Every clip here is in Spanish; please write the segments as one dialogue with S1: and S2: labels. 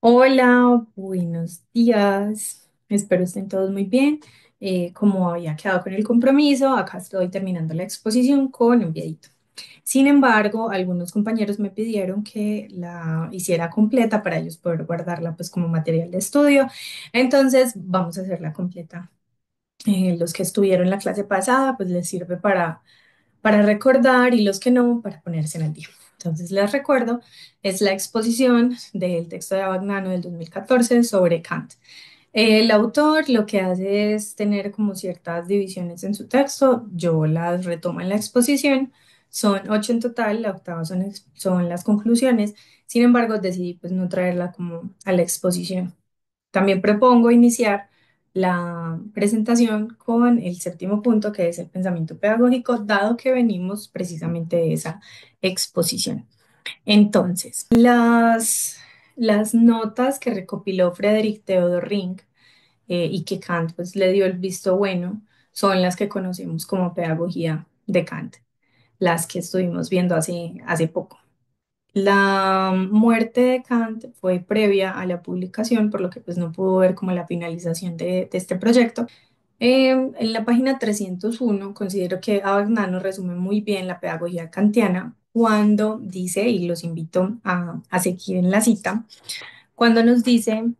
S1: Hola, buenos días. Espero estén todos muy bien. Como había quedado con el compromiso, acá estoy terminando la exposición con un videito. Sin embargo, algunos compañeros me pidieron que la hiciera completa para ellos poder guardarla pues como material de estudio. Entonces, vamos a hacerla completa. Los que estuvieron en la clase pasada, pues les sirve para recordar y los que no, para ponerse en el día. Entonces les recuerdo, es la exposición del texto de Abagnano del 2014 sobre Kant. El autor lo que hace es tener como ciertas divisiones en su texto, yo las retomo en la exposición, son ocho en total, la octava son las conclusiones, sin embargo decidí pues no traerla como a la exposición. También propongo iniciar la presentación con el séptimo punto, que es el pensamiento pedagógico, dado que venimos precisamente de esa exposición. Entonces, las notas que recopiló Frederick Theodor Ring y que Kant pues, le dio el visto bueno son las que conocemos como pedagogía de Kant, las que estuvimos viendo hace poco. La muerte de Kant fue previa a la publicación, por lo que pues no pudo ver como la finalización de este proyecto. En la página 301 considero que Abagnano resume muy bien la pedagogía kantiana cuando dice, y los invito a seguir en la cita, cuando nos dice,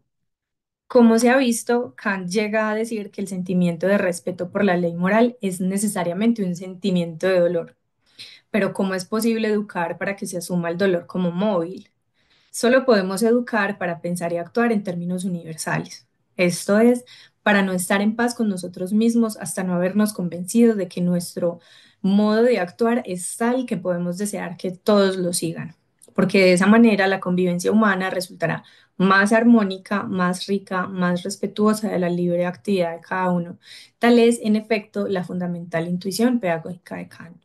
S1: como se ha visto, Kant llega a decir que el sentimiento de respeto por la ley moral es necesariamente un sentimiento de dolor. Pero ¿cómo es posible educar para que se asuma el dolor como móvil? Solo podemos educar para pensar y actuar en términos universales. Esto es, para no estar en paz con nosotros mismos hasta no habernos convencido de que nuestro modo de actuar es tal que podemos desear que todos lo sigan, porque de esa manera la convivencia humana resultará más armónica, más rica, más respetuosa de la libre actividad de cada uno. Tal es, en efecto, la fundamental intuición pedagógica de Kant.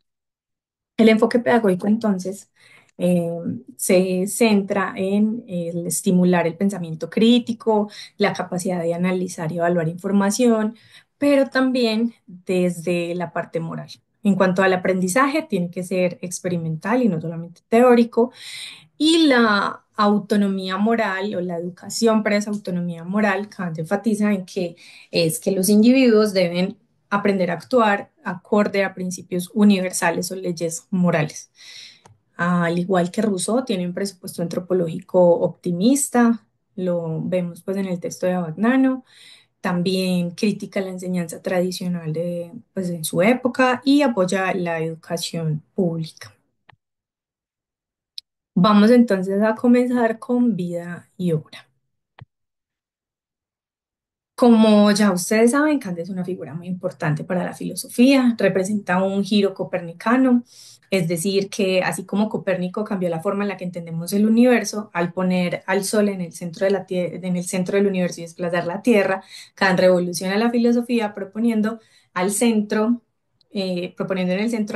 S1: El enfoque pedagógico, entonces, eh, se centra en el estimular el pensamiento crítico, la capacidad de analizar y evaluar información, pero también desde la parte moral. En cuanto al aprendizaje, tiene que ser experimental y no solamente teórico. Y la autonomía moral o la educación para esa autonomía moral, Kant enfatiza en que es que los individuos deben aprender a actuar acorde a principios universales o leyes morales. Al igual que Rousseau, tiene un presupuesto antropológico optimista, lo vemos pues en el texto de Abagnano, también critica la enseñanza tradicional pues, en su época y apoya la educación pública. Vamos entonces a comenzar con vida y obra. Como ya ustedes saben, Kant es una figura muy importante para la filosofía, representa un giro copernicano, es decir, que así como Copérnico cambió la forma en la que entendemos el universo, al poner al Sol en el centro de en el centro del universo y desplazar la Tierra, Kant revoluciona la filosofía proponiendo en el centro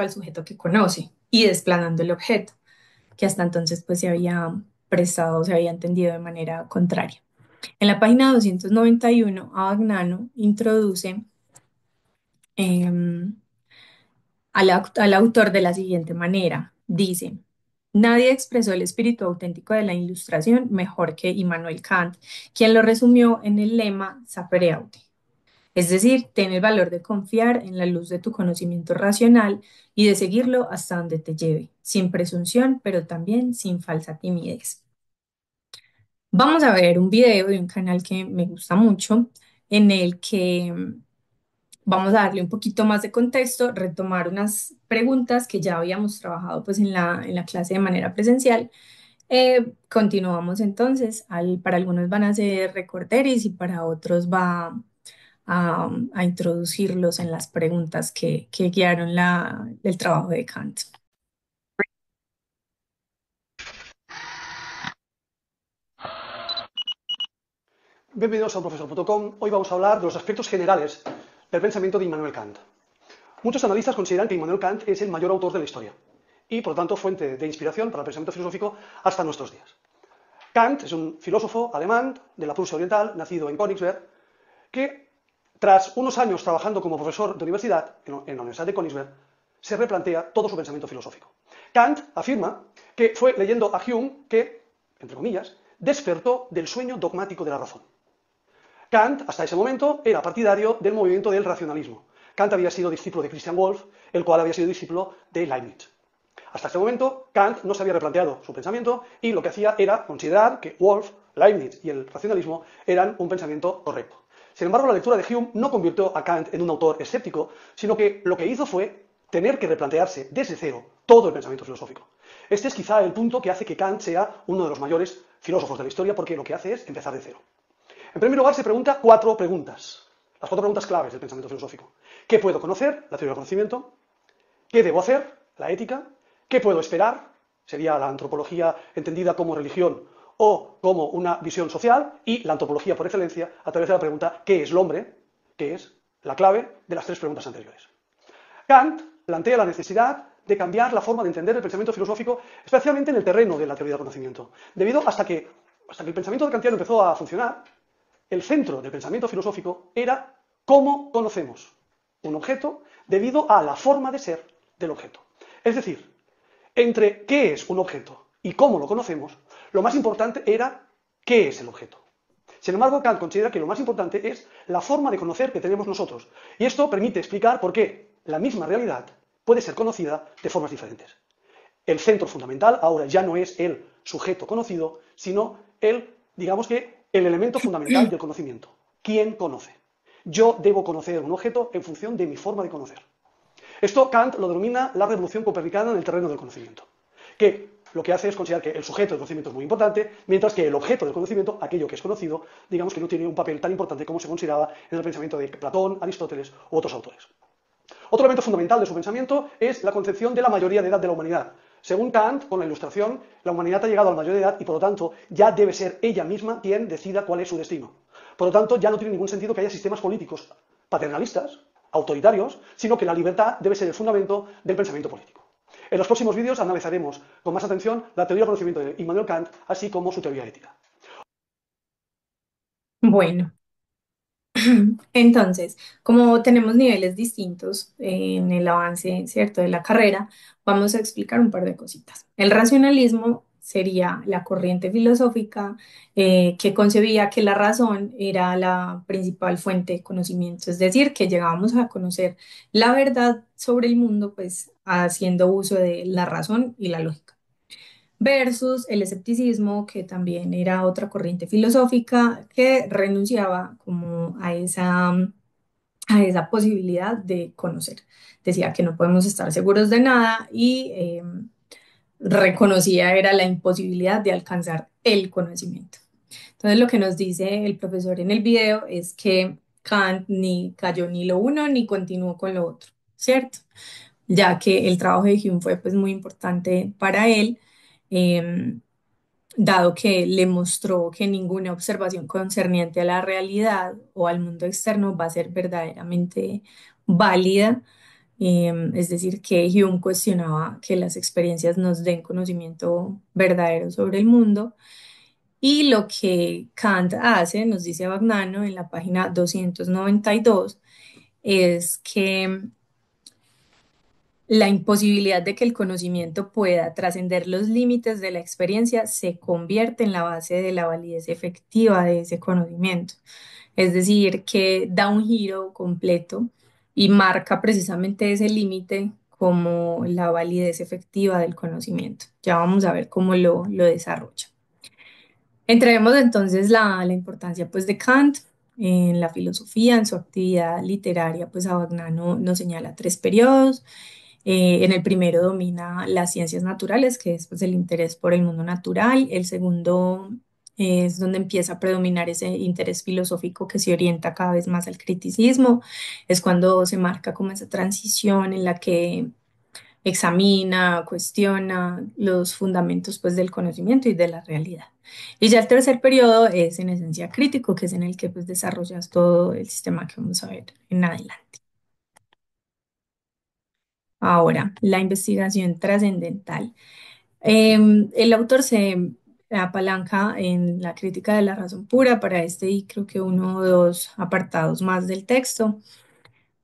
S1: al sujeto que conoce y desplazando el objeto, que hasta entonces pues se había entendido de manera contraria. En la página 291, Abagnano introduce em, al autor de la siguiente manera. Dice, nadie expresó el espíritu auténtico de la Ilustración mejor que Immanuel Kant, quien lo resumió en el lema Sapere Aude. Es decir, ten el valor de confiar en la luz de tu conocimiento racional y de seguirlo hasta donde te lleve, sin presunción, pero también sin falsa timidez. Vamos a ver un video de un canal que me gusta mucho, en el que vamos a darle un poquito más de contexto, retomar unas preguntas que ya habíamos trabajado pues en la clase de manera presencial. Continuamos entonces, para algunos van a ser recorderis y para otros va a introducirlos en las preguntas que guiaron el trabajo de Kant.
S2: Bienvenidos a profesor.com. Hoy vamos a hablar de los aspectos generales del pensamiento de Immanuel Kant. Muchos analistas consideran que Immanuel Kant es el mayor autor de la historia y, por lo tanto, fuente de inspiración para el pensamiento filosófico hasta nuestros días. Kant es un filósofo alemán de la Prusia Oriental, nacido en Königsberg, que, tras unos años trabajando como profesor de universidad en la Universidad de Königsberg, se replantea todo su pensamiento filosófico. Kant afirma que fue leyendo a Hume que, entre comillas, despertó del sueño dogmático de la razón. Kant, hasta ese momento, era partidario del movimiento del racionalismo. Kant había sido discípulo de Christian Wolff, el cual había sido discípulo de Leibniz. Hasta ese momento, Kant no se había replanteado su pensamiento y lo que hacía era considerar que Wolff, Leibniz y el racionalismo eran un pensamiento correcto. Sin embargo, la lectura de Hume no convirtió a Kant en un autor escéptico, sino que lo que hizo fue tener que replantearse desde cero todo el pensamiento filosófico. Este es quizá el punto que hace que Kant sea uno de los mayores filósofos de la historia, porque lo que hace es empezar de cero. En primer lugar, se pregunta cuatro preguntas, las cuatro preguntas claves del pensamiento filosófico. ¿Qué puedo conocer? La teoría del conocimiento. ¿Qué debo hacer? La ética. ¿Qué puedo esperar? Sería la antropología entendida como religión o como una visión social, y la antropología por excelencia a través de la pregunta ¿qué es el hombre? Que es la clave de las tres preguntas anteriores. Kant plantea la necesidad de cambiar la forma de entender el pensamiento filosófico, especialmente en el terreno de la teoría del conocimiento, debido hasta que el pensamiento de kantiano empezó a funcionar, el centro del pensamiento filosófico era cómo conocemos un objeto debido a la forma de ser del objeto. Es decir, entre qué es un objeto y cómo lo conocemos, lo más importante era qué es el objeto. Sin embargo, Kant considera que lo más importante es la forma de conocer que tenemos nosotros. Y esto permite explicar por qué la misma realidad puede ser conocida de formas diferentes. El centro fundamental ahora ya no es el sujeto conocido, sino digamos que, el elemento fundamental del conocimiento. ¿Quién conoce? Yo debo conocer un objeto en función de mi forma de conocer. Esto Kant lo denomina la revolución copernicana en el terreno del conocimiento, que lo que hace es considerar que el sujeto del conocimiento es muy importante, mientras que el objeto del conocimiento, aquello que es conocido, digamos que no tiene un papel tan importante como se consideraba en el pensamiento de Platón, Aristóteles u otros autores. Otro elemento fundamental de su pensamiento es la concepción de la mayoría de edad de la humanidad. Según Kant, con la Ilustración, la humanidad ha llegado a la mayoría de edad y por lo tanto ya debe ser ella misma quien decida cuál es su destino. Por lo tanto, ya no tiene ningún sentido que haya sistemas políticos paternalistas, autoritarios, sino que la libertad debe ser el fundamento del pensamiento político. En los próximos vídeos analizaremos con más atención la teoría del conocimiento de Immanuel Kant, así como su teoría ética.
S1: Bueno, entonces, como tenemos niveles distintos en el avance, ¿cierto?, de la carrera, vamos a explicar un par de cositas. El racionalismo sería la corriente filosófica que concebía que la razón era la principal fuente de conocimiento, es decir, que llegábamos a conocer la verdad sobre el mundo, pues haciendo uso de la razón y la lógica. Versus el escepticismo, que también era otra corriente filosófica que renunciaba como a esa posibilidad de conocer. Decía que no podemos estar seguros de nada y reconocía era la imposibilidad de alcanzar el conocimiento. Entonces lo que nos dice el profesor en el video es que Kant ni cayó ni lo uno ni continuó con lo otro, ¿cierto? Ya que el trabajo de Hume fue pues muy importante para él. em, Dado que le mostró que ninguna observación concerniente a la realidad o al mundo externo va a ser verdaderamente válida. Es decir, que Hume cuestionaba que las experiencias nos den conocimiento verdadero sobre el mundo. Y lo que Kant hace, nos dice Bagnano en la página 292, es que la imposibilidad de que el conocimiento pueda trascender los límites de la experiencia se convierte en la base de la validez efectiva de ese conocimiento. Es decir, que da un giro completo y marca precisamente ese límite como la validez efectiva del conocimiento. Ya vamos a ver cómo lo desarrolla. Entrevemos entonces la importancia pues, de Kant en la filosofía, en su actividad literaria, pues Abagnano nos señala tres periodos. En el primero domina las ciencias naturales, que es pues, el interés por el mundo natural. El segundo es donde empieza a predominar ese interés filosófico que se orienta cada vez más al criticismo. Es cuando se marca como esa transición en la que examina, cuestiona los fundamentos pues, del conocimiento y de la realidad. Y ya el tercer periodo es en esencia crítico, que es en el que pues, desarrollas todo el sistema que vamos a ver en adelante. Ahora, la investigación trascendental. El autor se apalanca en la crítica de la razón pura para este y creo que uno o dos apartados más del texto.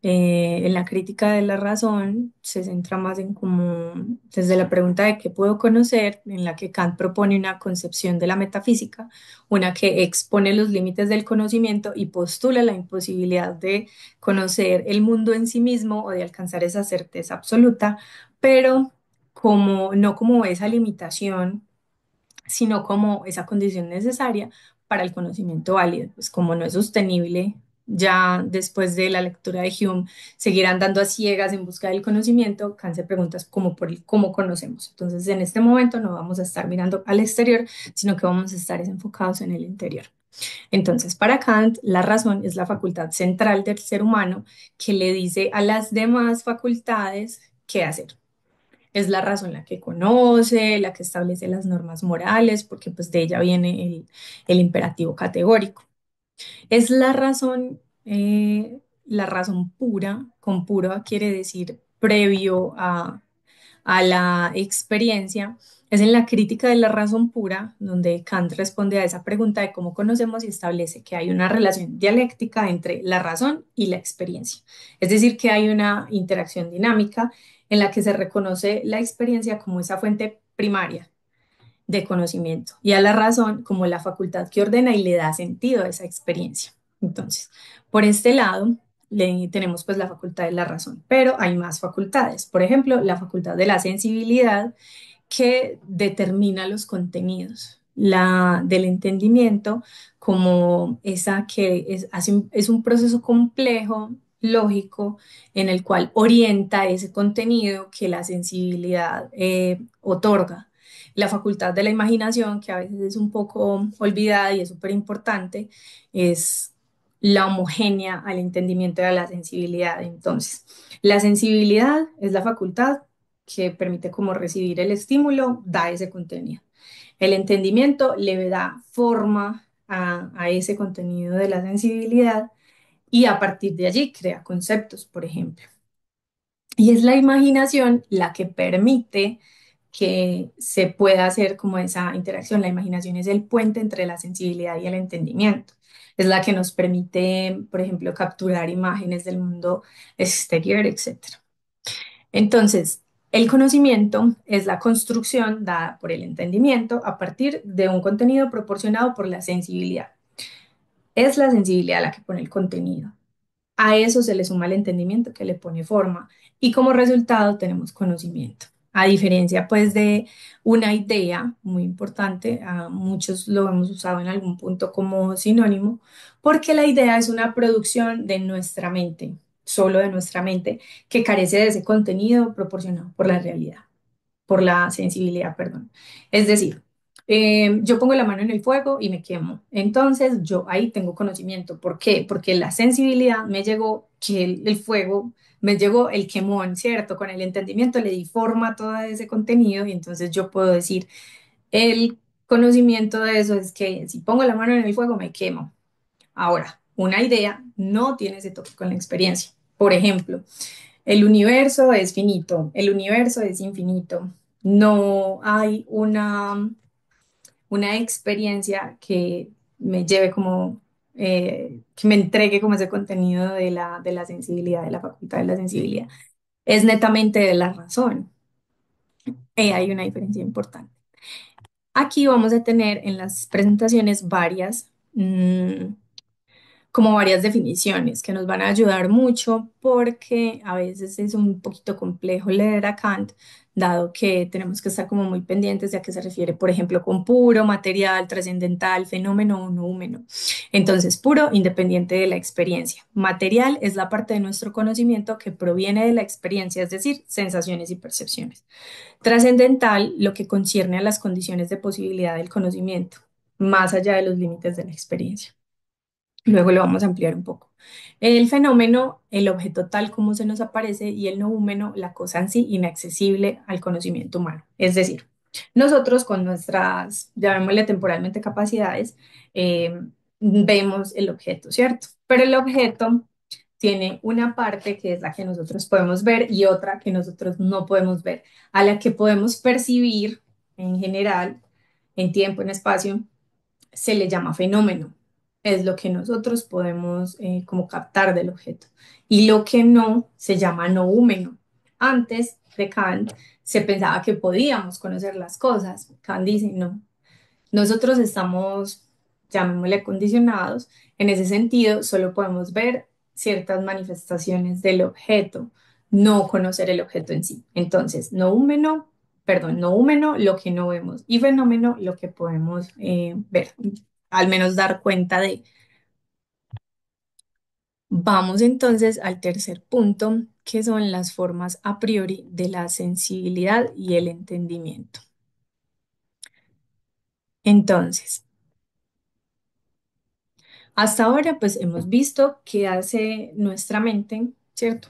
S1: En la crítica de la razón se centra más en cómo, desde la pregunta de qué puedo conocer, en la que Kant propone una concepción de la metafísica, una que expone los límites del conocimiento y postula la imposibilidad de conocer el mundo en sí mismo o de alcanzar esa certeza absoluta, pero como, no como esa limitación, sino como esa condición necesaria para el conocimiento válido. Pues como no es sostenible, ya después de la lectura de Hume, seguir andando a ciegas en busca del conocimiento, Kant se pregunta como por el cómo conocemos. Entonces, en este momento no vamos a estar mirando al exterior, sino que vamos a estar enfocados en el interior. Entonces, para Kant, la razón es la facultad central del ser humano que le dice a las demás facultades qué hacer. Es la razón la que conoce, la que establece las normas morales, porque pues de ella viene el imperativo categórico. Es la razón pura, con pura quiere decir previo a la experiencia, es en la crítica de la razón pura, donde Kant responde a esa pregunta de cómo conocemos y establece que hay una relación dialéctica entre la razón y la experiencia. Es decir, que hay una interacción dinámica en la que se reconoce la experiencia como esa fuente primaria de conocimiento y a la razón como la facultad que ordena y le da sentido a esa experiencia. Entonces, por este lado, tenemos pues la facultad de la razón, pero hay más facultades. Por ejemplo, la facultad de la sensibilidad que determina los contenidos, la del entendimiento como esa que es un proceso complejo, lógico, en el cual orienta ese contenido que la sensibilidad otorga. La facultad de la imaginación, que a veces es un poco olvidada y es súper importante, es la homogénea al entendimiento de la sensibilidad. Entonces, la sensibilidad es la facultad que permite como recibir el estímulo, da ese contenido. El entendimiento le da forma a ese contenido de la sensibilidad y a partir de allí crea conceptos, por ejemplo. Y es la imaginación la que permite que se pueda hacer como esa interacción. La imaginación es el puente entre la sensibilidad y el entendimiento. Es la que nos permite, por ejemplo, capturar imágenes del mundo exterior, etc. Entonces, el conocimiento es la construcción dada por el entendimiento a partir de un contenido proporcionado por la sensibilidad. Es la sensibilidad la que pone el contenido. A eso se le suma el entendimiento que le pone forma y como resultado tenemos conocimiento. A diferencia pues de una idea muy importante, a muchos lo hemos usado en algún punto como sinónimo, porque la idea es una producción de nuestra mente, solo de nuestra mente, que carece de ese contenido proporcionado por la realidad, por la sensibilidad, perdón. Es decir, yo pongo la mano en el fuego y me quemo. Entonces yo ahí tengo conocimiento. ¿Por qué? Porque la sensibilidad me llegó que el fuego, me llegó el quemón, ¿cierto? Con el entendimiento le di forma a todo ese contenido y entonces yo puedo decir, el conocimiento de eso es que si pongo la mano en el fuego me quemo. Ahora, una idea no tiene ese toque con la experiencia. Por ejemplo, el universo es finito, el universo es infinito. No hay una experiencia que me lleve como, que me entregue como ese contenido de la sensibilidad, de la facultad de la sensibilidad. Es netamente de la razón. Hay una diferencia importante. Aquí vamos a tener en las presentaciones como varias definiciones que nos van a ayudar mucho porque a veces es un poquito complejo leer a Kant, dado que tenemos que estar como muy pendientes de a qué se refiere, por ejemplo, con puro, material, trascendental, fenómeno o noúmeno. Entonces, puro, independiente de la experiencia. Material es la parte de nuestro conocimiento que proviene de la experiencia, es decir, sensaciones y percepciones. Trascendental, lo que concierne a las condiciones de posibilidad del conocimiento, más allá de los límites de la experiencia. Luego lo vamos a ampliar un poco. El fenómeno, el objeto tal como se nos aparece y el noúmeno, la cosa en sí inaccesible al conocimiento humano. Es decir, nosotros con nuestras, llamémosle temporalmente capacidades, vemos el objeto, ¿cierto? Pero el objeto tiene una parte que es la que nosotros podemos ver y otra que nosotros no podemos ver, a la que podemos percibir en general, en tiempo, en espacio, se le llama fenómeno. es lo que nosotros podemos como captar del objeto. Y lo que no se llama noúmeno. Antes de Kant se pensaba que podíamos conocer las cosas. Kant dice, no, nosotros estamos, llamémosle, condicionados. En ese sentido, solo podemos ver ciertas manifestaciones del objeto, no conocer el objeto en sí. Entonces, noúmeno, perdón, noúmeno, lo que no vemos, y fenómeno, lo que podemos ver, al menos dar cuenta de. Vamos entonces al tercer punto, que son las formas a priori de la sensibilidad y el entendimiento. Entonces, hasta ahora pues hemos visto qué hace nuestra mente, ¿cierto?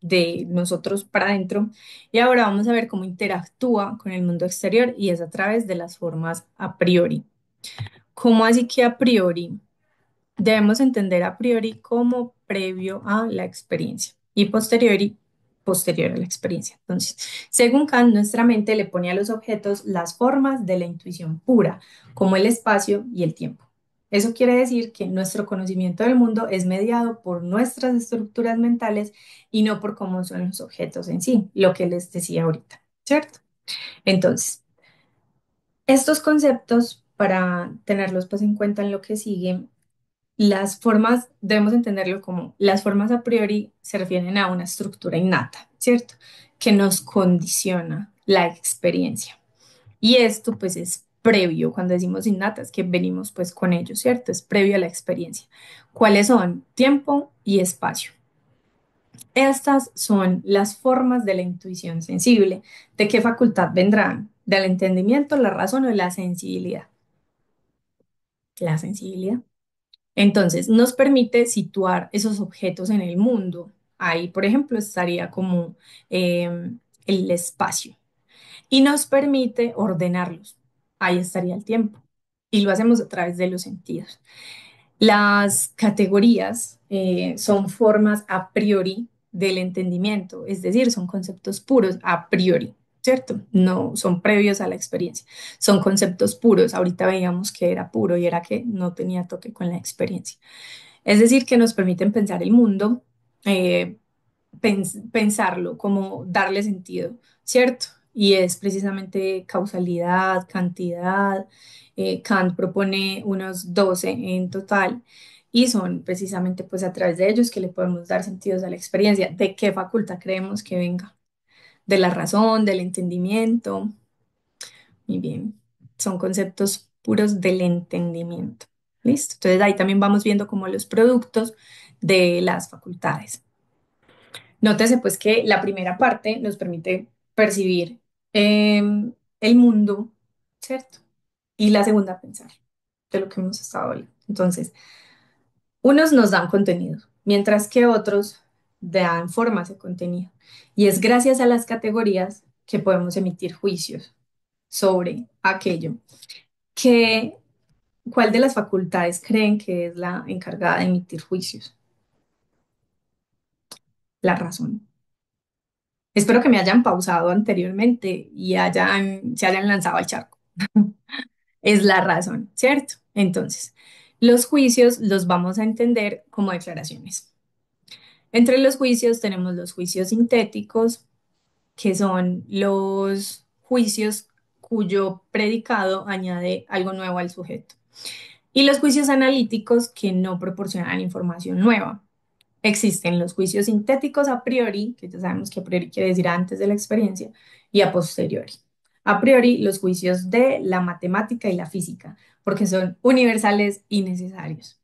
S1: De nosotros para adentro. Y ahora vamos a ver cómo interactúa con el mundo exterior y es a través de las formas a priori. ¿Cómo así que a priori? Debemos entender a priori como previo a la experiencia y posterior a la experiencia. Entonces, según Kant, nuestra mente le pone a los objetos las formas de la intuición pura, como el espacio y el tiempo. Eso quiere decir que nuestro conocimiento del mundo es mediado por nuestras estructuras mentales y no por cómo son los objetos en sí, lo que les decía ahorita, ¿cierto? Entonces, estos conceptos, para tenerlos pues en cuenta en lo que sigue, las formas, debemos entenderlo como las formas a priori se refieren a una estructura innata, ¿cierto? Que nos condiciona la experiencia. Y esto pues es previo, cuando decimos innata, es que venimos pues con ello, ¿cierto? Es previo a la experiencia. ¿Cuáles son? Tiempo y espacio. Estas son las formas de la intuición sensible. ¿De qué facultad vendrán? ¿Del entendimiento, la razón o de la sensibilidad? La sensibilidad. Entonces, nos permite situar esos objetos en el mundo. Ahí, por ejemplo, estaría como el espacio. Y nos permite ordenarlos. Ahí estaría el tiempo. Y lo hacemos a través de los sentidos. Las categorías son formas a priori del entendimiento, es decir, son conceptos puros a priori, ¿cierto? No son previos a la experiencia, son conceptos puros. Ahorita veíamos que era puro y era que no tenía toque con la experiencia. Es decir, que nos permiten pensar el mundo, eh, pensarlo, como darle sentido, ¿cierto? Y es precisamente causalidad, cantidad. Kant propone unos 12 en total y son precisamente pues a través de ellos que le podemos dar sentidos a la experiencia. ¿De qué facultad creemos que venga? ¿De la razón, del entendimiento? Muy bien, son conceptos puros del entendimiento. ¿Listo? Entonces ahí también vamos viendo como los productos de las facultades. Nótese pues que la primera parte nos permite percibir el mundo, ¿cierto? Y la segunda pensar de lo que hemos estado hablando. Entonces, unos nos dan contenido, mientras que otros dan formas de contenido. Y es gracias a las categorías que podemos emitir juicios sobre aquello. ¿Qué, ¿Cuál de las facultades creen que es la encargada de emitir juicios? La razón. Espero que me hayan pausado anteriormente y se hayan lanzado al charco. Es la razón, ¿cierto? Entonces, los juicios los vamos a entender como declaraciones. Entre los juicios tenemos los juicios sintéticos, que son los juicios cuyo predicado añade algo nuevo al sujeto. Y los juicios analíticos que no proporcionan información nueva. Existen los juicios sintéticos a priori, que ya sabemos que a priori quiere decir antes de la experiencia, y a posteriori. A priori, los juicios de la matemática y la física, porque son universales y necesarios.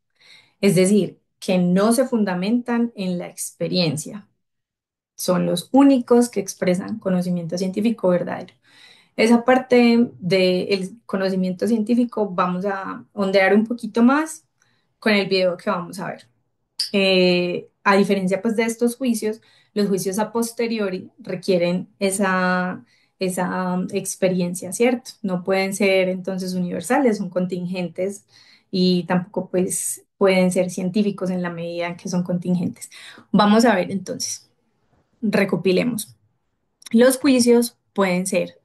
S1: Es decir, que no se fundamentan en la experiencia. Son los únicos que expresan conocimiento científico verdadero. Esa parte del conocimiento científico vamos a ondear un poquito más con el video que vamos a ver. A diferencia pues de estos juicios, los juicios a posteriori requieren esa experiencia, ¿cierto? No pueden ser entonces universales, son contingentes y tampoco pues pueden ser científicos en la medida en que son contingentes. Vamos a ver entonces, recopilemos. Los juicios pueden ser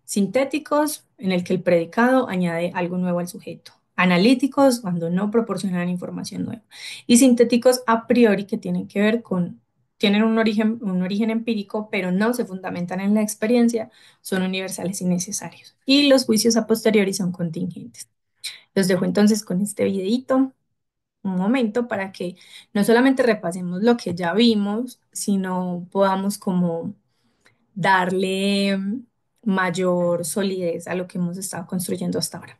S1: sintéticos, en el que el predicado añade algo nuevo al sujeto. analíticos cuando no proporcionan información nueva, y sintéticos a priori que tienen que ver con, tienen un origen empírico, pero no se fundamentan en la experiencia, son universales y necesarios. Y los juicios a posteriori son contingentes. Los dejo entonces con este videito un momento para que no solamente repasemos lo que ya vimos, sino podamos como darle mayor solidez a lo que hemos estado construyendo hasta ahora.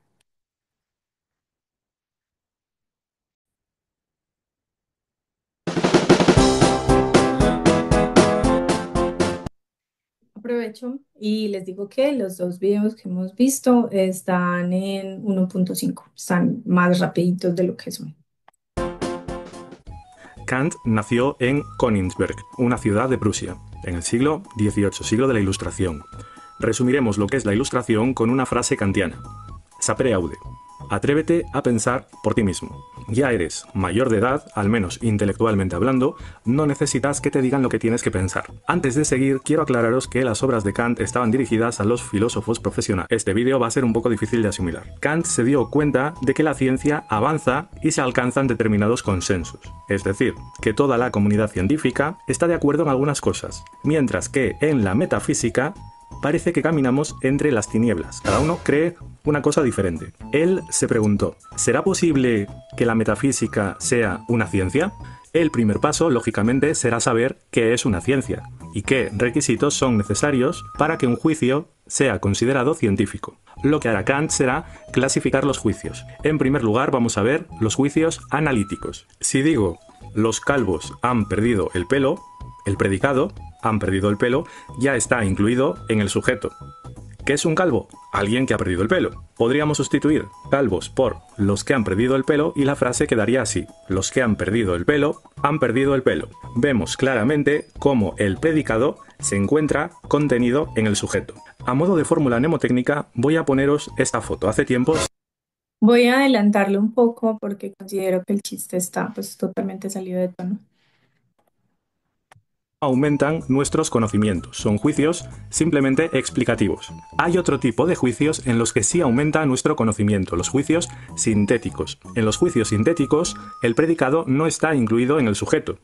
S1: Aprovecho y les digo que los dos videos que hemos visto están en 1.5, están más rapiditos de lo que son.
S3: Kant nació en Königsberg, una ciudad de Prusia, en el siglo XVIII, siglo de la Ilustración. Resumiremos lo que es la Ilustración con una frase kantiana. Sapere aude. Atrévete a pensar por ti mismo. Ya eres mayor de edad, al menos intelectualmente hablando, no necesitas que te digan lo que tienes que pensar. Antes de seguir, quiero aclararos que las obras de Kant estaban dirigidas a los filósofos profesionales. Este vídeo va a ser un poco difícil de asimilar. Kant se dio cuenta de que la ciencia avanza y se alcanzan determinados consensos. Es decir, que toda la comunidad científica está de acuerdo en algunas cosas, mientras que en la metafísica parece que caminamos entre las tinieblas. Cada uno cree una cosa diferente. Él se preguntó, ¿será posible que la metafísica sea una ciencia? El primer paso, lógicamente, será saber qué es una ciencia y qué requisitos son necesarios para que un juicio sea considerado científico. Lo que hará Kant será clasificar los juicios. En primer lugar, vamos a ver los juicios analíticos. Si digo, los calvos han perdido el pelo, el predicado, han perdido el pelo, ya está incluido en el sujeto. ¿Qué es un calvo? Alguien que ha perdido el pelo. Podríamos sustituir calvos por los que han perdido el pelo y la frase quedaría así. Los que han perdido el pelo, han perdido el pelo. Vemos claramente cómo el predicado se encuentra contenido en el sujeto. A modo de fórmula mnemotécnica voy a poneros esta foto. Hace tiempo...
S1: Voy a adelantarlo un poco porque considero que el chiste está pues totalmente salido de tono.
S3: Aumentan nuestros conocimientos. Son juicios simplemente explicativos. Hay otro tipo de juicios en los que sí aumenta nuestro conocimiento, los juicios sintéticos. En los juicios sintéticos, el predicado no está incluido en el sujeto.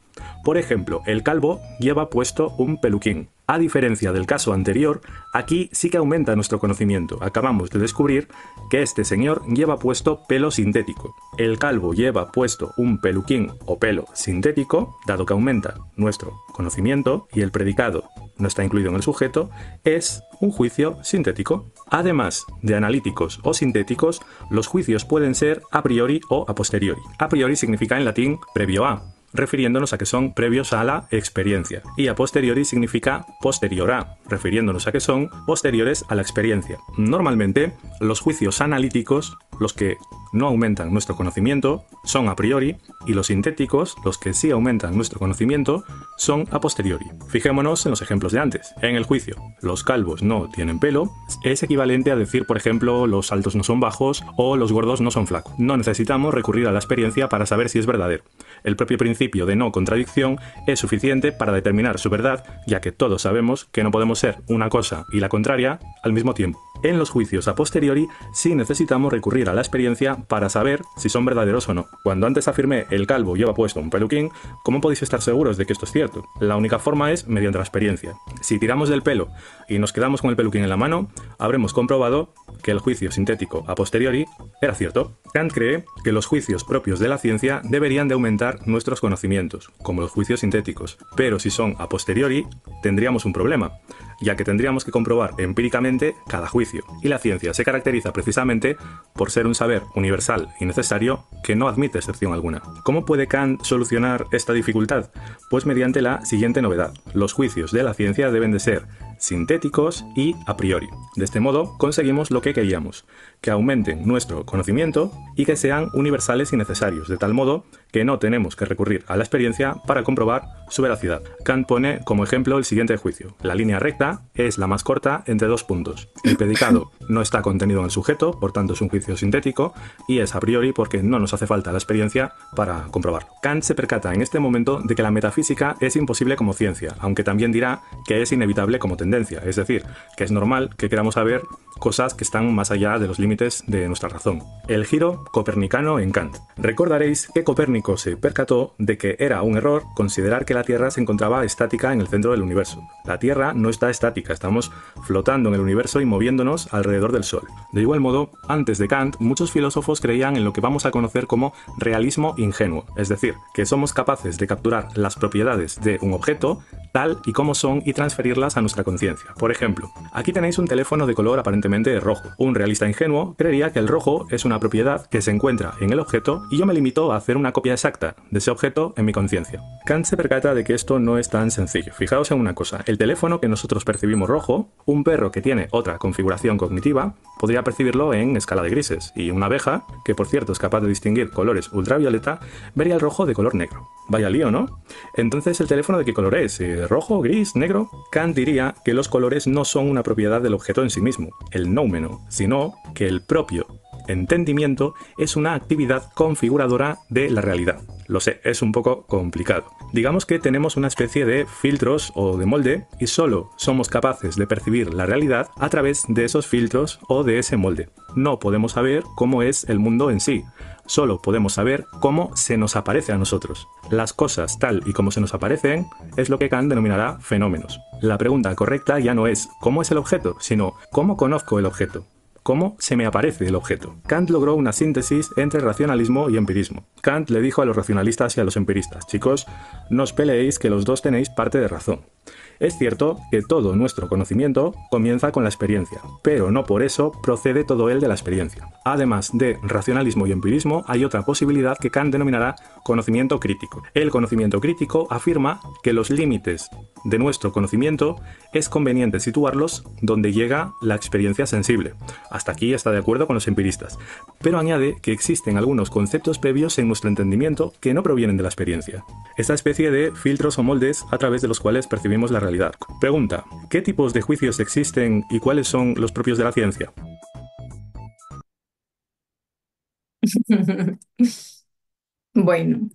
S3: Por ejemplo, el calvo lleva puesto un peluquín. A diferencia del caso anterior, aquí sí que aumenta nuestro conocimiento. Acabamos de descubrir que este señor lleva puesto pelo sintético. El calvo lleva puesto un peluquín o pelo sintético, dado que aumenta nuestro conocimiento y el predicado no está incluido en el sujeto, es un juicio sintético. Además de analíticos o sintéticos, los juicios pueden ser a priori o a posteriori. A priori significa en latín previo a, refiriéndonos a que son previos a la experiencia, y a posteriori significa posterior a, refiriéndonos a que son posteriores a la experiencia. Normalmente, los juicios analíticos, los que no aumentan nuestro conocimiento, son a priori, y los sintéticos, los que sí aumentan nuestro conocimiento, son a posteriori. Fijémonos en los ejemplos de antes. En el juicio, los calvos no tienen pelo, es equivalente a decir, por ejemplo, los altos no son bajos o los gordos no son flacos. No necesitamos recurrir a la experiencia para saber si es verdadero. El propio principio de no contradicción es suficiente para determinar su verdad, ya que todos sabemos que no podemos ser una cosa y la contraria al mismo tiempo. En los juicios a posteriori sí necesitamos recurrir a la experiencia para saber si son verdaderos o no. Cuando antes afirmé el calvo lleva puesto un peluquín, ¿cómo podéis estar seguros de que esto es cierto? La única forma es mediante la experiencia. Si tiramos del pelo y nos quedamos con el peluquín en la mano, habremos comprobado que el juicio sintético a posteriori era cierto. Kant cree que los juicios propios de la ciencia deberían de aumentar nuestros conocimientos, como los juicios sintéticos, pero si son a posteriori, tendríamos un problema, ya que tendríamos que comprobar empíricamente cada juicio, y la ciencia se caracteriza precisamente por ser un saber universal y necesario que no admite excepción alguna. ¿Cómo puede Kant solucionar esta dificultad? Pues mediante la siguiente novedad. Los juicios de la ciencia deben de ser sintéticos y a priori. De este modo conseguimos lo que queríamos, que aumenten nuestro conocimiento y que sean universales y necesarios, de tal modo que no tenemos que recurrir a la experiencia para comprobar su veracidad. Kant pone como ejemplo el siguiente juicio. La línea recta es la más corta entre dos puntos. El predicado no está contenido en el sujeto, por tanto es un juicio sintético, y es a priori porque no nos hace falta la experiencia para comprobarlo. Kant se percata en este momento de que la metafísica es imposible como ciencia, aunque también dirá que es inevitable como tendencia, es decir, que es normal que queramos saber cosas que están más allá de los límites de nuestra razón. El giro copernicano en Kant. Recordaréis que Copérnico se percató de que era un error considerar que la Tierra se encontraba estática en el centro del universo. La Tierra no está estática, estamos flotando en el universo y moviéndonos alrededor del Sol. De igual modo, antes de Kant, muchos filósofos creían en lo que vamos a conocer como realismo ingenuo, es decir, que somos capaces de capturar las propiedades de un objeto tal y como son y transferirlas a nuestra conciencia. Por ejemplo, aquí tenéis un teléfono de color aparentemente rojo. Un realista ingenuo creería que el rojo es una propiedad que se encuentra en el objeto y yo me limito a hacer una copia exacta de ese objeto en mi conciencia. Kant se percata de que esto no es tan sencillo. Fijaos en una cosa, el teléfono que nosotros percibimos rojo, un perro que tiene otra configuración cognitiva podría percibirlo en escala de grises, y una abeja, que por cierto es capaz de distinguir colores ultravioleta, vería el rojo de color negro. Vaya lío, ¿no? Entonces, ¿el teléfono de qué color es? ¿Rojo, gris, negro? Kant diría que los colores no son una propiedad del objeto en sí mismo, el noumeno, sino que el propio entendimiento es una actividad configuradora de la realidad. Lo sé, es un poco complicado. Digamos que tenemos una especie de filtros o de molde y solo somos capaces de percibir la realidad a través de esos filtros o de ese molde. No podemos saber cómo es el mundo en sí, solo podemos saber cómo se nos aparece a nosotros. Las cosas tal y como se nos aparecen es lo que Kant denominará fenómenos. La pregunta correcta ya no es ¿cómo es el objeto?, sino ¿cómo conozco el objeto? ¿Cómo se me aparece el objeto? Kant logró una síntesis entre racionalismo y empirismo. Kant le dijo a los racionalistas y a los empiristas: chicos, no os peleéis que los dos tenéis parte de razón. Es cierto que todo nuestro conocimiento comienza con la experiencia, pero no por eso procede todo él de la experiencia. Además de racionalismo y empirismo, hay otra posibilidad que Kant denominará conocimiento crítico. El conocimiento crítico afirma que los límites de nuestro conocimiento es conveniente situarlos donde llega la experiencia sensible. Hasta aquí está de acuerdo con los empiristas, pero añade que existen algunos conceptos previos en nuestro entendimiento que no provienen de la experiencia. Esta especie de filtros o moldes a través de los cuales percibimos la realidad. Pregunta: ¿qué tipos de juicios existen y cuáles son los propios de la ciencia?
S1: Bueno,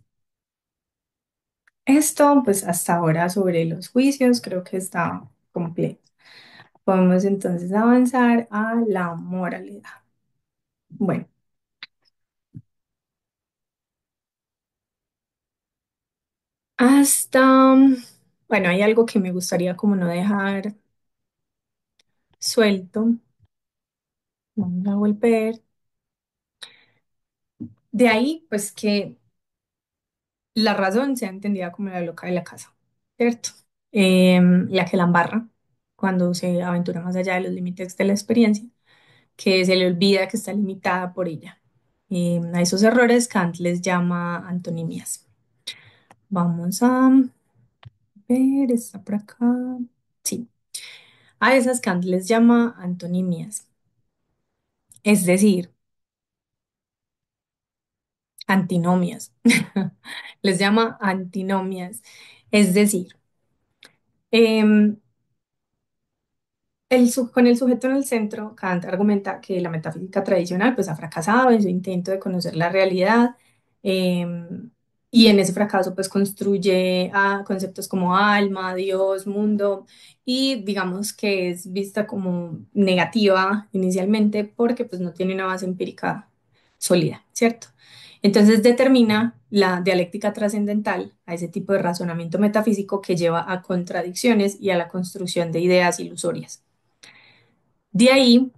S1: esto pues hasta ahora sobre los juicios creo que está completo. Podemos entonces avanzar a la moralidad. Bueno, hasta, bueno, hay algo que me gustaría como no dejar suelto. Vamos a volver. De ahí, pues que la razón sea entendida como la loca de la casa, ¿cierto? La que la embarra cuando se aventura más allá de los límites de la experiencia, que se le olvida que está limitada por ella. A esos errores Kant les llama antonimias. Vamos a ver, está por acá. Sí, a esas Kant les llama antonimias, es decir, antinomias. Les llama antinomias, es decir, em, con el sujeto en el centro, Kant argumenta que la metafísica tradicional pues, ha fracasado en su intento de conocer la realidad, y en ese fracaso pues, construye conceptos como alma, Dios, mundo, y digamos que es vista como negativa inicialmente porque pues, no tiene una base empírica sólida, ¿cierto? Entonces determina la dialéctica trascendental a ese tipo de razonamiento metafísico que lleva a contradicciones y a la construcción de ideas ilusorias. De ahí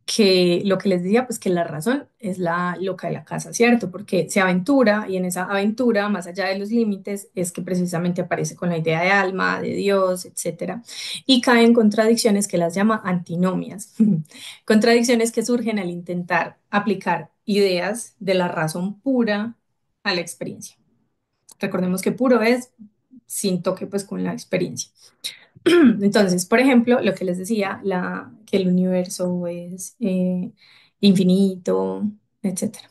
S1: que lo que les decía, pues que la razón es la loca de la casa, ¿cierto? Porque se aventura y en esa aventura, más allá de los límites, es que precisamente aparece con la idea de alma, de Dios, etcétera, y cae en contradicciones que las llama antinomias, contradicciones que surgen al intentar aplicar ideas de la razón pura a la experiencia. Recordemos que puro es sin toque pues con la experiencia. Entonces, por ejemplo, lo que les decía, que el universo es infinito, etcétera.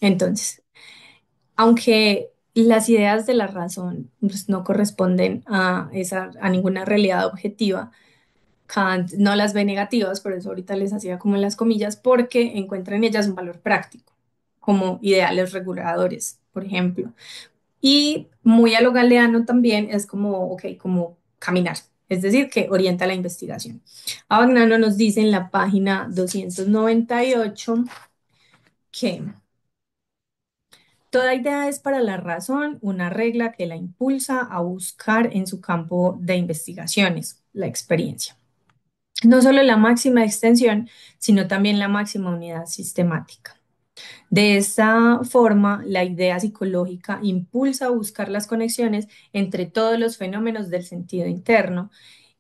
S1: Entonces, Aunque las ideas de la razón pues, no corresponden a ninguna realidad objetiva, Kant no las ve negativas, por eso ahorita les hacía como en las comillas, porque encuentra en ellas un valor práctico, como ideales reguladores, por ejemplo. Y muy a lo galeano también es como, ok, como caminar, es decir, que orienta la investigación. Abagnano nos dice en la página 298 que toda idea es para la razón una regla que la impulsa a buscar en su campo de investigaciones, la experiencia. No solo la máxima extensión, sino también la máxima unidad sistemática. De esta forma, la idea psicológica impulsa a buscar las conexiones entre todos los fenómenos del sentido interno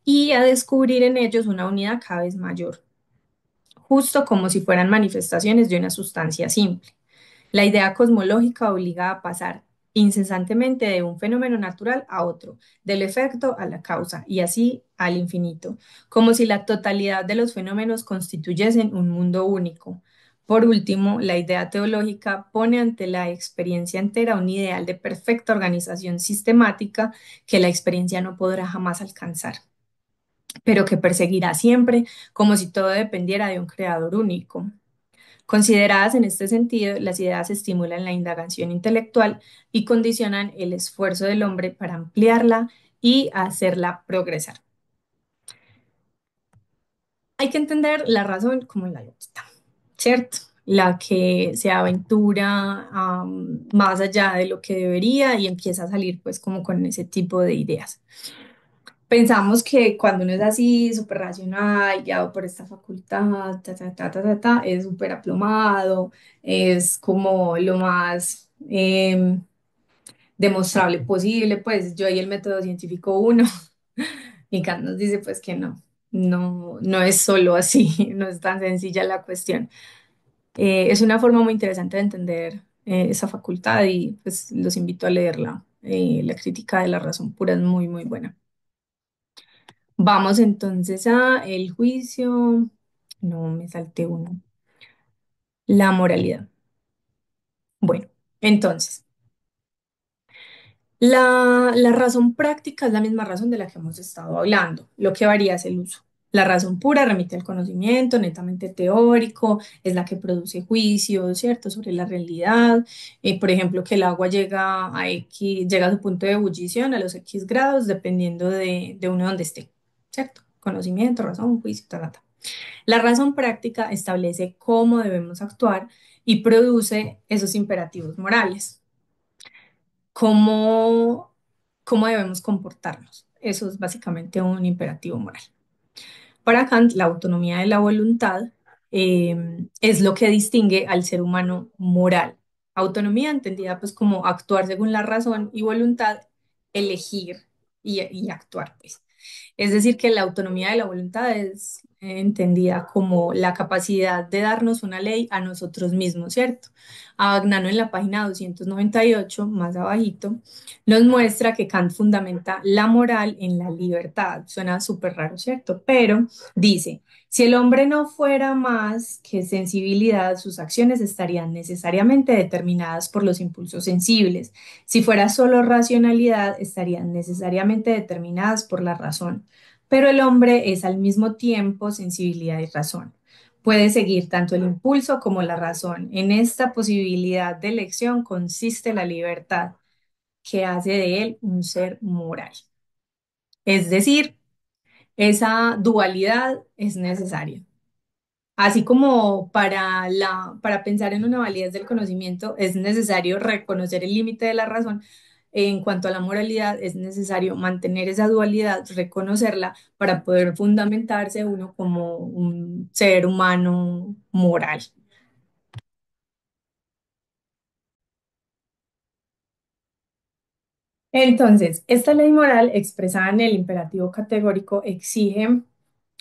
S1: y a descubrir en ellos una unidad cada vez mayor, justo como si fueran manifestaciones de una sustancia simple. La idea cosmológica obliga a pasar incesantemente de un fenómeno natural a otro, del efecto a la causa y así al infinito, como si la totalidad de los fenómenos constituyesen un mundo único. Por último, la idea teológica pone ante la experiencia entera un ideal de perfecta organización sistemática que la experiencia no podrá jamás alcanzar, pero que perseguirá siempre como si todo dependiera de un creador único. Consideradas en este sentido, las ideas estimulan la indagación intelectual y condicionan el esfuerzo del hombre para ampliarla y hacerla progresar. Hay que entender la razón como la lógica, ¿cierto? La que se aventura más allá de lo que debería y empieza a salir pues como con ese tipo de ideas. Pensamos que cuando uno es así, súper racional, guiado por esta facultad, es súper aplomado, es como lo más demostrable posible, pues yo y el método científico uno, y Kant nos dice pues que no, no es solo así, no es tan sencilla la cuestión. Es una forma muy interesante de entender esa facultad y pues los invito a leerla. La crítica de la razón pura es muy, muy buena. Vamos entonces a el juicio. No, me salté uno. La moralidad. Bueno, entonces, la razón práctica es la misma razón de la que hemos estado hablando. Lo que varía es el uso. La razón pura remite al conocimiento netamente teórico, es la que produce juicios, ¿cierto?, sobre la realidad. Por ejemplo, que el agua llega a X, llega a su punto de ebullición a los X grados, dependiendo de uno donde esté, ¿cierto? Conocimiento, razón, juicio, tal. La razón práctica establece cómo debemos actuar y produce esos imperativos morales, cómo, cómo debemos comportarnos. Eso es básicamente un imperativo moral. Para Kant, la autonomía de la voluntad es lo que distingue al ser humano moral. Autonomía entendida pues como actuar según la razón y voluntad, elegir y actuar pues. Es decir, que la autonomía de la voluntad es entendida como la capacidad de darnos una ley a nosotros mismos, ¿cierto? Abagnano en la página 298, más abajito, nos muestra que Kant fundamenta la moral en la libertad. Suena súper raro, ¿cierto? Pero dice, si el hombre no fuera más que sensibilidad, sus acciones estarían necesariamente determinadas por los impulsos sensibles. Si fuera solo racionalidad, estarían necesariamente determinadas por la razón. Pero el hombre es al mismo tiempo sensibilidad y razón. Puede seguir tanto el impulso como la razón. En esta posibilidad de elección consiste la libertad, que hace de él un ser moral. Es decir, esa dualidad es necesaria. Así como para pensar en una validez del conocimiento es necesario reconocer el límite de la razón, en cuanto a la moralidad es necesario mantener esa dualidad, reconocerla para poder fundamentarse uno como un ser humano moral. Entonces, esta ley moral expresada en el imperativo categórico exige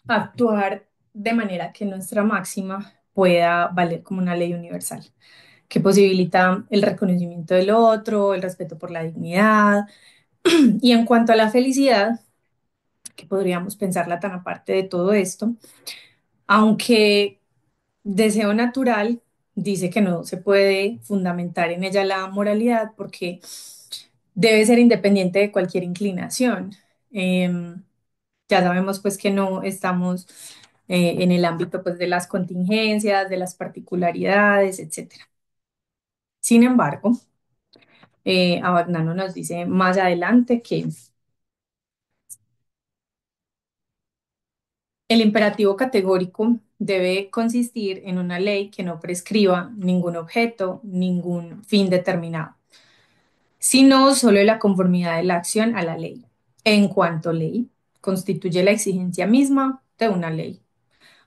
S1: actuar de manera que nuestra máxima pueda valer como una ley universal, que posibilita el reconocimiento del otro, el respeto por la dignidad. Y en cuanto a la felicidad, que podríamos pensarla tan aparte de todo esto, aunque deseo natural, dice que no se puede fundamentar en ella la moralidad porque debe ser independiente de cualquier inclinación. Em, ya sabemos pues que no estamos en el ámbito pues de las contingencias, de las particularidades, etcétera. Sin embargo, Abagnano nos dice más adelante que el imperativo categórico debe consistir en una ley que no prescriba ningún objeto, ningún fin determinado, sino solo la conformidad de la acción a la ley. En cuanto ley, constituye la exigencia misma de una ley.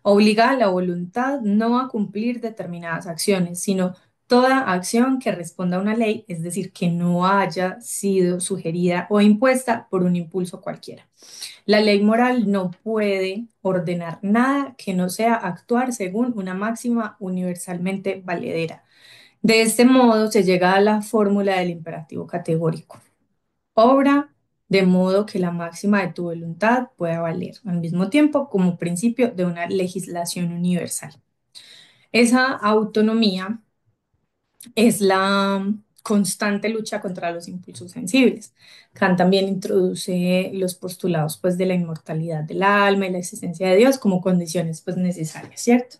S1: Obliga a la voluntad no a cumplir determinadas acciones, sino toda acción que responda a una ley, es decir, que no haya sido sugerida o impuesta por un impulso cualquiera. La ley moral no puede ordenar nada que no sea actuar según una máxima universalmente valedera. De este modo se llega a la fórmula del imperativo categórico. Obra de modo que la máxima de tu voluntad pueda valer al mismo tiempo como principio de una legislación universal. Esa autonomía es la constante lucha contra los impulsos sensibles. Kant también introduce los postulados pues de la inmortalidad del alma y la existencia de Dios como condiciones pues necesarias, ¿cierto?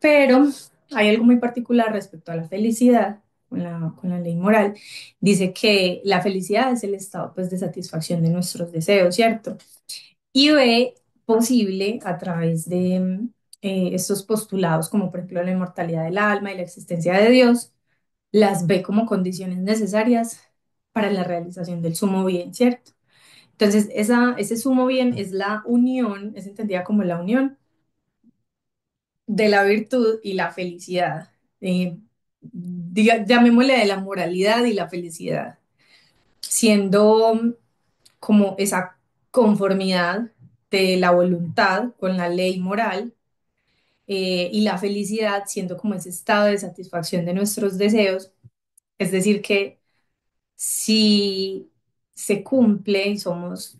S1: Pero hay algo muy particular respecto a la felicidad con la ley moral. Dice que la felicidad es el estado pues de satisfacción de nuestros deseos, ¿cierto? Y ve posible a través de estos postulados como por ejemplo la inmortalidad del alma y la existencia de Dios, las ve como condiciones necesarias para la realización del sumo bien, ¿cierto? Entonces, ese sumo bien es la unión, es entendida como la unión de la virtud y la felicidad. Llamémosle de la moralidad y la felicidad, siendo como esa conformidad de la voluntad con la ley moral y la felicidad siendo como ese estado de satisfacción de nuestros deseos, es decir, que si se cumple y somos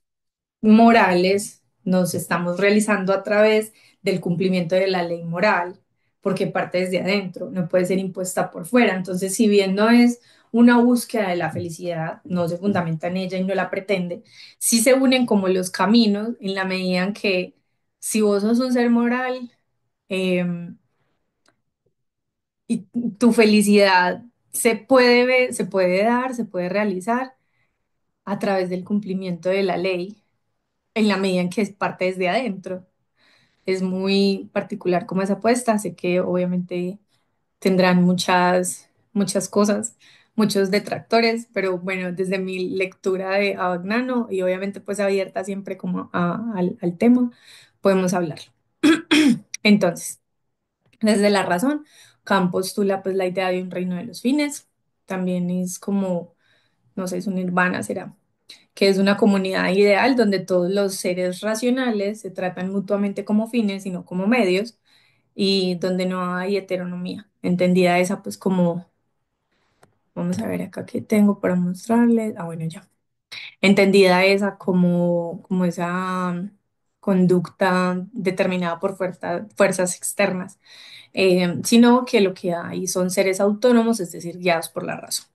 S1: morales, nos estamos realizando a través del cumplimiento de la ley moral, porque parte desde adentro, no puede ser impuesta por fuera. Entonces, si bien no es una búsqueda de la felicidad, no se fundamenta en ella y no la pretende, sí se unen como los caminos en la medida en que si vos sos un ser moral eh, y tu felicidad se puede ver, se puede dar, se puede realizar a través del cumplimiento de la ley, en la medida en que es parte desde adentro. Es muy particular como esa apuesta, sé que obviamente tendrán muchas cosas, muchos detractores, pero bueno, desde mi lectura de Abagnano y obviamente pues abierta siempre como al tema, podemos hablar. Entonces, desde la razón, Kant postula pues la idea de un reino de los fines, también es como, no sé, es un nirvana, será que es una comunidad ideal donde todos los seres racionales se tratan mutuamente como fines y no como medios, y donde no hay heteronomía. Entendida esa, pues como, vamos a ver acá qué tengo para mostrarles. Ah, bueno, ya. Entendida esa como esa conducta determinada por fuerzas externas, sino que lo que hay son seres autónomos, es decir, guiados por la razón.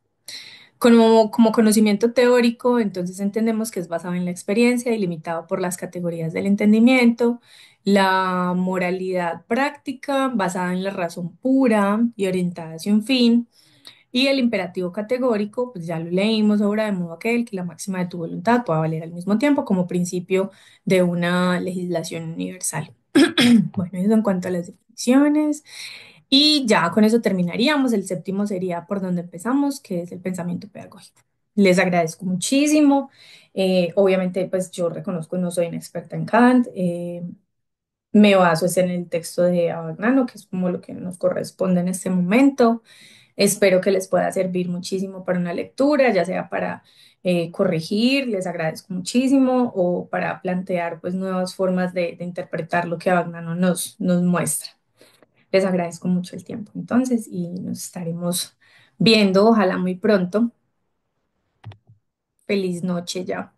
S1: Como conocimiento teórico, entonces entendemos que es basado en la experiencia y limitado por las categorías del entendimiento, la moralidad práctica basada en la razón pura y orientada hacia un fin, y el imperativo categórico, pues ya lo leímos ahora, de modo aquel que la máxima de tu voluntad pueda valer al mismo tiempo como principio de una legislación universal. Bueno, eso en cuanto a las definiciones. Y ya con eso terminaríamos. El séptimo sería por donde empezamos, que es el pensamiento pedagógico. Les agradezco muchísimo. Obviamente, pues yo reconozco no soy una experta en Kant. Me baso es en el texto de Abagnano, que es como lo que nos corresponde en este momento. Espero que les pueda servir muchísimo para una lectura, ya sea para corregir, les agradezco muchísimo, o para plantear pues nuevas formas de interpretar lo que Abagnano nos muestra. Les agradezco mucho el tiempo entonces y nos estaremos viendo, ojalá muy pronto. Feliz noche ya.